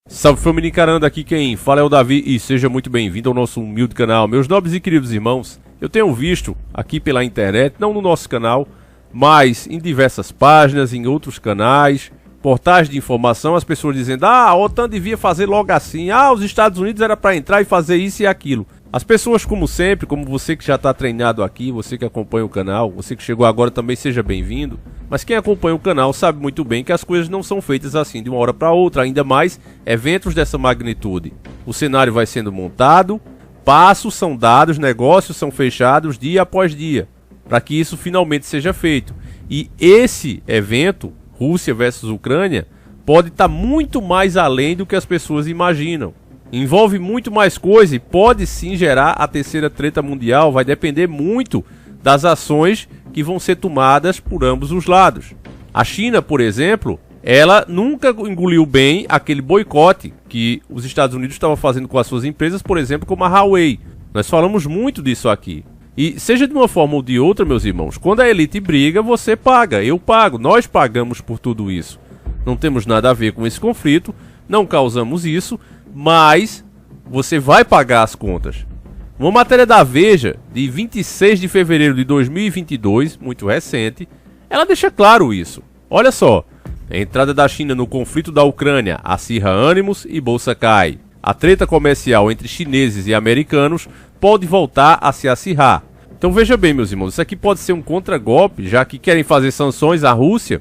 Salve família encarando, aqui quem fala é o Davi e seja muito bem-vindo ao nosso humilde canal. Meus nobres e queridos irmãos, eu tenho visto aqui pela internet, não no nosso canal, mas em diversas páginas, em outros canais, portais de informação, as pessoas dizendo: a OTAN devia fazer logo assim, os Estados Unidos era para entrar e fazer isso e aquilo. As pessoas, como sempre, como você que já está treinado aqui, você que acompanha o canal, você que chegou agora também seja bem-vindo. Mas quem acompanha o canal sabe muito bem que as coisas não são feitas assim de uma hora para outra, ainda mais eventos dessa magnitude. O cenário vai sendo montado, passos são dados, negócios são fechados dia após dia, para que isso finalmente seja feito. E esse evento, Rússia versus Ucrânia, pode estar muito mais além do que as pessoas imaginam. Envolve muito mais coisa e pode sim gerar a terceira treta mundial. Vai depender muito das ações que vão ser tomadas por ambos os lados. A China, por exemplo, ela nunca engoliu bem aquele boicote que os Estados Unidos estavam fazendo com as suas empresas, por exemplo, como a Huawei. Nós falamos muito disso aqui. E seja de uma forma ou de outra, meus irmãos, quando a elite briga, você paga, eu pago, nós pagamos por tudo isso. Não temos nada a ver com esse conflito, não causamos isso, mas você vai pagar as contas. Uma matéria da Veja, de 26 de fevereiro de 2022, muito recente, ela deixa claro isso. Olha só, a entrada da China no conflito da Ucrânia acirra ânimos e bolsa cai. A treta comercial entre chineses e americanos pode voltar a se acirrar. Então veja bem, meus irmãos, isso aqui pode ser um contragolpe, já que querem fazer sanções à Rússia.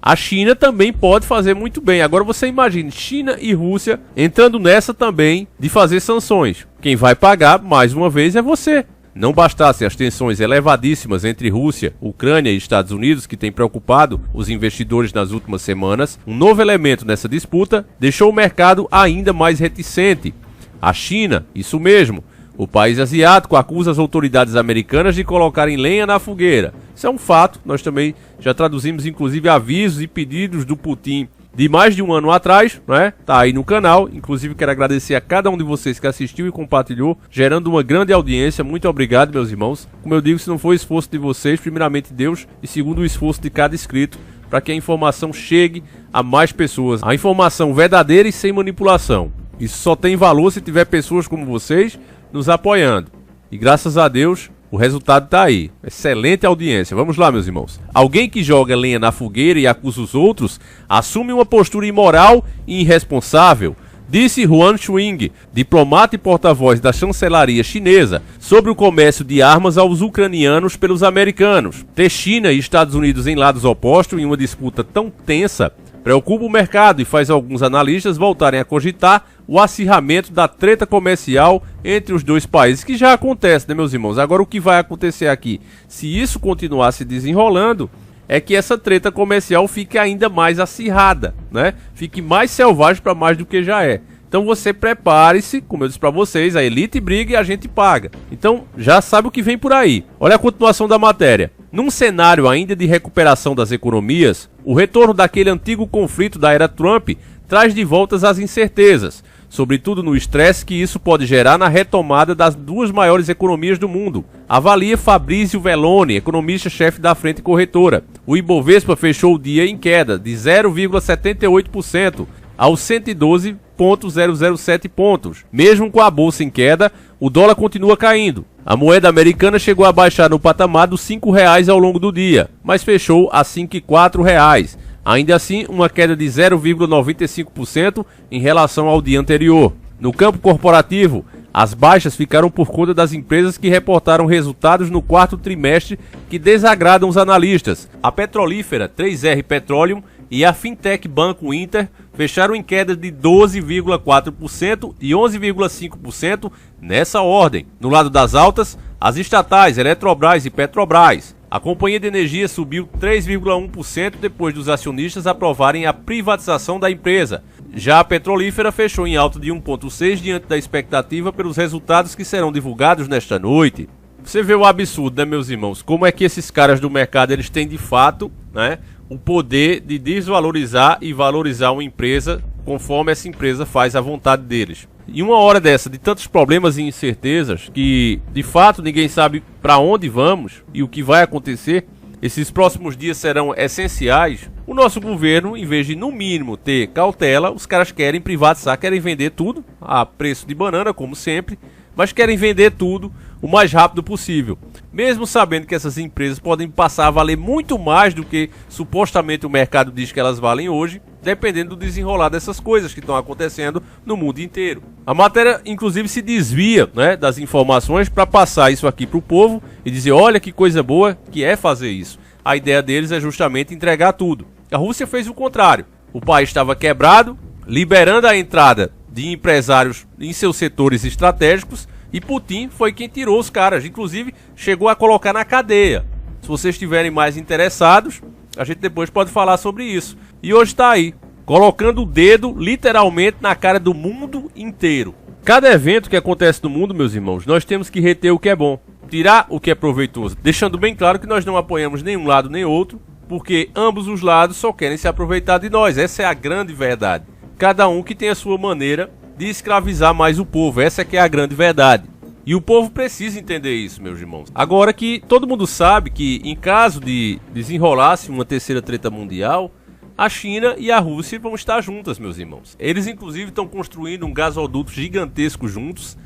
A China também pode fazer muito bem. Agora você imagine China e Rússia entrando nessa também de fazer sanções. Quem vai pagar, mais uma vez, é você. Não bastassem as tensões elevadíssimas entre Rússia, Ucrânia e Estados Unidos, que tem preocupado os investidores nas últimas semanas, um novo elemento nessa disputa deixou o mercado ainda mais reticente. A China, isso mesmo. O país asiático acusa as autoridades americanas de colocarem lenha na fogueira. Isso é um fato, nós também já traduzimos inclusive avisos e pedidos do Putin de mais de um ano atrás, né? Tá aí no canal, inclusive quero agradecer a cada um de vocês que assistiu e compartilhou, gerando uma grande audiência. Muito obrigado, meus irmãos. Como eu digo, se não for o esforço de vocês, primeiramente Deus, e segundo o esforço de cada inscrito, para que a informação chegue a mais pessoas. A informação verdadeira e sem manipulação. Isso só tem valor se tiver pessoas como vocês nos apoiando. E graças a Deus, o resultado está aí. Excelente audiência. Vamos lá, meus irmãos. Alguém que joga lenha na fogueira e acusa os outros assume uma postura imoral e irresponsável, disse Huan Chuing, diplomata e porta-voz da chancelaria chinesa, sobre o comércio de armas aos ucranianos pelos americanos. Ter China e Estados Unidos em lados opostos em uma disputa tão tensa preocupa o mercado e faz alguns analistas voltarem a cogitar o acirramento da treta comercial entre os dois países, que já acontece, né, meus irmãos? Agora o que vai acontecer aqui, se isso continuar se desenrolando, é que essa treta comercial fique ainda mais acirrada, né? Fique mais selvagem para mais do que já é. Então você prepare-se, como eu disse para vocês, a elite briga e a gente paga. Então já sabe o que vem por aí. Olha a continuação da matéria. Num cenário ainda de recuperação das economias, o retorno daquele antigo conflito da era Trump traz de volta as incertezas, sobretudo no estresse que isso pode gerar na retomada das duas maiores economias do mundo. Avalia Fabrício Veloni, economista-chefe da Frente Corretora. O Ibovespa fechou o dia em queda de 0,78% aos 112,007 pontos. Mesmo com a bolsa em queda, o dólar continua caindo. A moeda americana chegou a baixar no patamar dos R$ 5,00 ao longo do dia, mas fechou a R$ 5,04. Ainda assim, uma queda de 0,95% em relação ao dia anterior. No campo corporativo, as baixas ficaram por conta das empresas que reportaram resultados no quarto trimestre que desagradam os analistas. A petrolífera 3R Petroleum e a fintech Banco Inter fecharam em queda de 12,4% e 11,5% nessa ordem. No lado das altas, as estatais Eletrobras e Petrobras. A companhia de energia subiu 3,1% depois dos acionistas aprovarem a privatização da empresa. Já a petrolífera fechou em alta de 1,6% diante da expectativa pelos resultados que serão divulgados nesta noite. Você vê o absurdo, né, meus irmãos? Como é que esses caras do mercado eles têm de fato, né, o poder de desvalorizar e valorizar uma empresa conforme essa empresa faz a vontade deles. E uma hora dessa, de tantos problemas e incertezas, que de fato ninguém sabe para onde vamos e o que vai acontecer, esses próximos dias serão essenciais, o nosso governo, em vez de no mínimo ter cautela, os caras querem privatizar, querem vender tudo a preço de banana, como sempre, mas querem vender tudo o mais rápido possível, mesmo sabendo que essas empresas podem passar a valer muito mais do que supostamente o mercado diz que elas valem hoje, dependendo do desenrolar dessas coisas que estão acontecendo no mundo inteiro. A matéria, inclusive, se desvia, né, das informações para passar isso aqui para o povo e dizer, olha que coisa boa que é fazer isso. A ideia deles é justamente entregar tudo. A Rússia fez o contrário. O país estava quebrado, liberando a entrada de empresários em seus setores estratégicos, e Putin foi quem tirou os caras, inclusive chegou a colocar na cadeia. Se vocês estiverem mais interessados, a gente depois pode falar sobre isso. E hoje está aí, colocando o dedo literalmente na cara do mundo inteiro. Cada evento que acontece no mundo, meus irmãos, nós temos que reter o que é bom, tirar o que é proveitoso, deixando bem claro que nós não apoiamos nenhum lado nem outro, porque ambos os lados só querem se aproveitar de nós. Essa é a grande verdade. Cada um que tem a sua maneira de escravizar mais o povo, essa que é a grande verdade. E o povo precisa entender isso, meus irmãos. Agora que todo mundo sabe que em caso de desenrolar-se uma terceira treta mundial, a China e a Rússia vão estar juntas, meus irmãos. Eles inclusive estão construindo um gasoduto gigantesco juntos.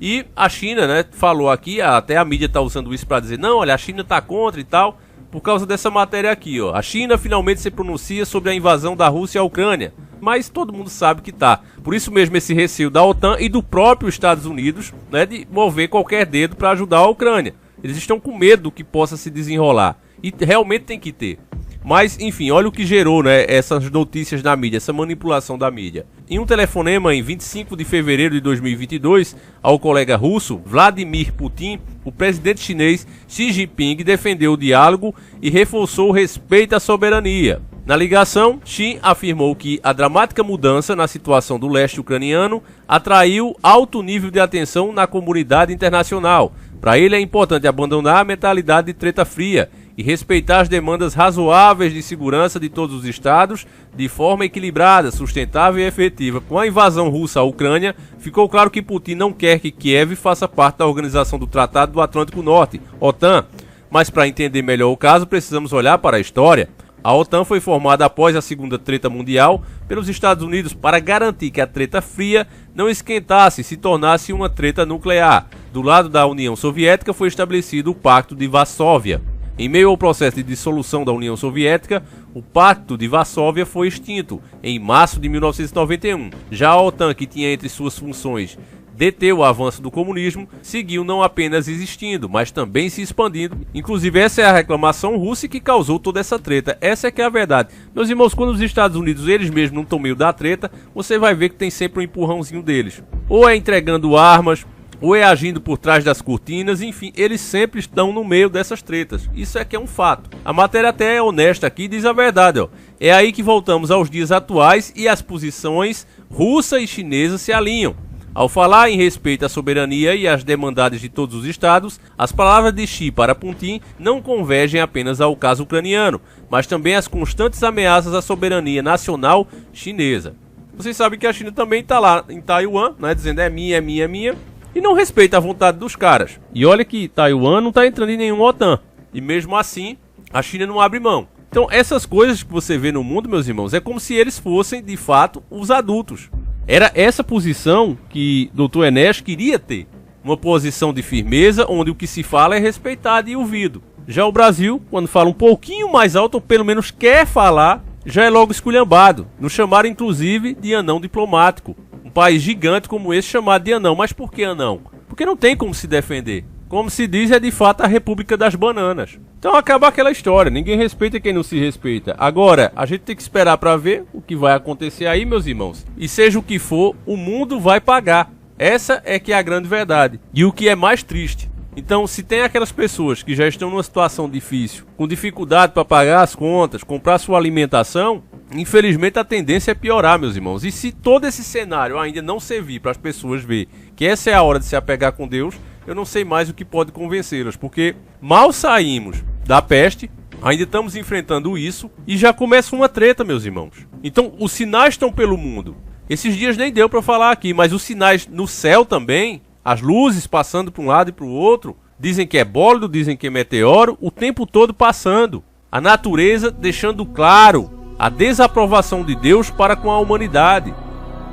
E a China, né, falou aqui, até a mídia está usando isso para dizer, não, olha, a China está contra e tal, por causa dessa matéria aqui, ó. A China finalmente se pronuncia sobre a invasão da Rússia à Ucrânia. Mas todo mundo sabe que tá. Por isso mesmo esse receio da OTAN e do próprio Estados Unidos, né, de mover qualquer dedo para ajudar a Ucrânia. Eles estão com medo do que possa se desenrolar. E realmente tem que ter. Mas, enfim, olha o que gerou, né, essas notícias na mídia, essa manipulação da mídia. Em um telefonema em 25 de fevereiro de 2022, ao colega russo Vladimir Putin, o presidente chinês Xi Jinping defendeu o diálogo e reforçou o respeito à soberania. Na ligação, Xi afirmou que a dramática mudança na situação do leste ucraniano atraiu alto nível de atenção na comunidade internacional. Para ele é importante abandonar a mentalidade de treta fria e respeitar as demandas razoáveis de segurança de todos os estados de forma equilibrada, sustentável e efetiva. Com a invasão russa à Ucrânia, ficou claro que Putin não quer que Kiev faça parte da Organização do Tratado do Atlântico Norte, OTAN. Mas para entender melhor o caso, precisamos olhar para a história. A OTAN foi formada após a Segunda Treta Mundial pelos Estados Unidos para garantir que a treta fria não esquentasse e se tornasse uma treta nuclear. Do lado da União Soviética foi estabelecido o Pacto de Varsóvia. Em meio ao processo de dissolução da União Soviética, o Pacto de Varsóvia foi extinto em março de 1991. Já a OTAN, que tinha entre suas funções deter o avanço do comunismo, seguiu não apenas existindo, mas também se expandindo. Inclusive essa é a reclamação russa que causou toda essa treta. Essa é que é a verdade. Meus irmãos, quando os Estados Unidos eles mesmos não estão meio da treta, você vai ver que tem sempre um empurrãozinho deles. Ou é entregando armas, ou é agindo por trás das cortinas, enfim, eles sempre estão no meio dessas tretas. Isso é que é um fato. A matéria até é honesta aqui e diz a verdade, ó. É aí que voltamos aos dias atuais e as posições russa e chinesa se alinham. Ao falar em respeito à soberania e às demandades de todos os estados, as palavras de Xi para Putin não convergem apenas ao caso ucraniano, mas também às constantes ameaças à soberania nacional chinesa. Vocês sabem que a China também está lá em Taiwan, né, dizendo é minha, é minha, é minha, e não respeita a vontade dos caras. E olha que Taiwan não está entrando em nenhum OTAN, e mesmo assim a China não abre mão. Então essas coisas que você vê no mundo, meus irmãos, é como se eles fossem de fato os adultos. Era essa posição que Dr. Enéas queria ter. Uma posição de firmeza, onde o que se fala é respeitado e ouvido. Já o Brasil, quando fala um pouquinho mais alto, ou pelo menos quer falar, já é logo esculhambado. Nos chamaram inclusive de anão diplomático. Um país gigante como esse chamado de anão. Mas por que anão? Porque não tem como se defender. Como se diz, é de fato a República das Bananas. Então acaba aquela história, ninguém respeita quem não se respeita. Agora, a gente tem que esperar para ver o que vai acontecer aí, meus irmãos. E seja o que for, o mundo vai pagar. Essa é que é a grande verdade. E o que é mais triste. Então, se tem aquelas pessoas que já estão numa situação difícil, com dificuldade para pagar as contas, comprar sua alimentação, infelizmente a tendência é piorar, meus irmãos. E se todo esse cenário ainda não servir para as pessoas ver que essa é a hora de se apegar com Deus, eu não sei mais o que pode convencê-las, porque mal saímos da peste, ainda estamos enfrentando isso e já começa uma treta, meus irmãos. Então, os sinais estão pelo mundo. Esses dias nem deu para falar aqui, mas os sinais no céu também, as luzes passando para um lado e para o outro, Dizem que é bólido, dizem que é meteoro, o tempo todo passando. A natureza deixando claro a desaprovação de Deus para com a humanidade.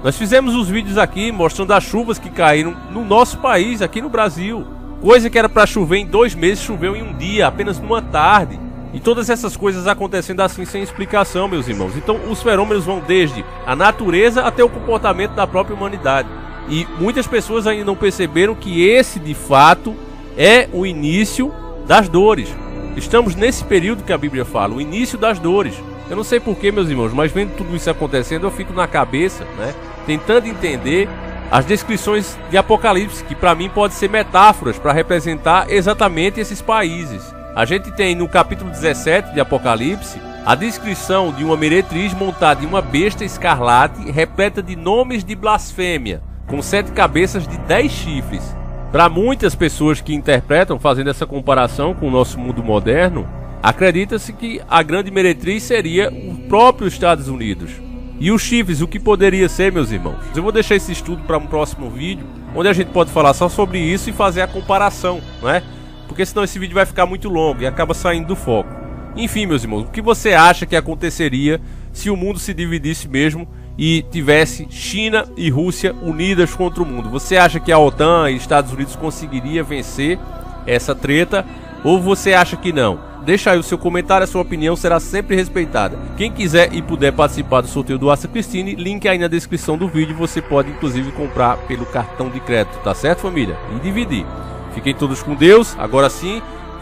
Nós fizemos os vídeos aqui mostrando as chuvas que caíram no nosso país, aqui no Brasil. Coisa que era para chover em 2 meses, choveu em um dia, apenas numa tarde. E todas essas coisas acontecendo assim sem explicação, meus irmãos. Então os fenômenos vão desde a natureza até o comportamento da própria humanidade. E muitas pessoas ainda não perceberam que esse, de fato, é o início das dores. Estamos nesse período que a Bíblia fala, o início das dores. Eu não sei porquê, meus irmãos, mas vendo tudo isso acontecendo, eu fico na cabeça, né, tentando entender as descrições de Apocalipse, que para mim podem ser metáforas para representar exatamente esses países. A gente tem no capítulo 17 de Apocalipse a descrição de uma meretriz montada em uma besta escarlate repleta de nomes de blasfêmia, com 7 cabeças de 10 chifres. Para muitas pessoas que interpretam, fazendo essa comparação com o nosso mundo moderno, acredita-se que a grande meretriz seria o próprio Estados Unidos. E os chifres, o que poderia ser, meus irmãos? Eu vou deixar esse estudo para um próximo vídeo, onde a gente pode falar só sobre isso e fazer a comparação, não é? Porque senão esse vídeo vai ficar muito longo e acaba saindo do foco. Enfim, meus irmãos, o que você acha que aconteceria se o mundo se dividisse mesmo e tivesse China e Rússia unidas contra o mundo? Você acha que a OTAN e Estados Unidos conseguiria vencer essa treta? Ou você acha que não? Deixa aí o seu comentário, a sua opinião será sempre respeitada. Quem quiser e puder participar do sorteio do Asa Christine, link aí na descrição do vídeo. Você pode inclusive comprar pelo cartão de crédito, tá certo, família? E dividir. Fiquem todos com Deus, agora sim,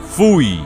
fui!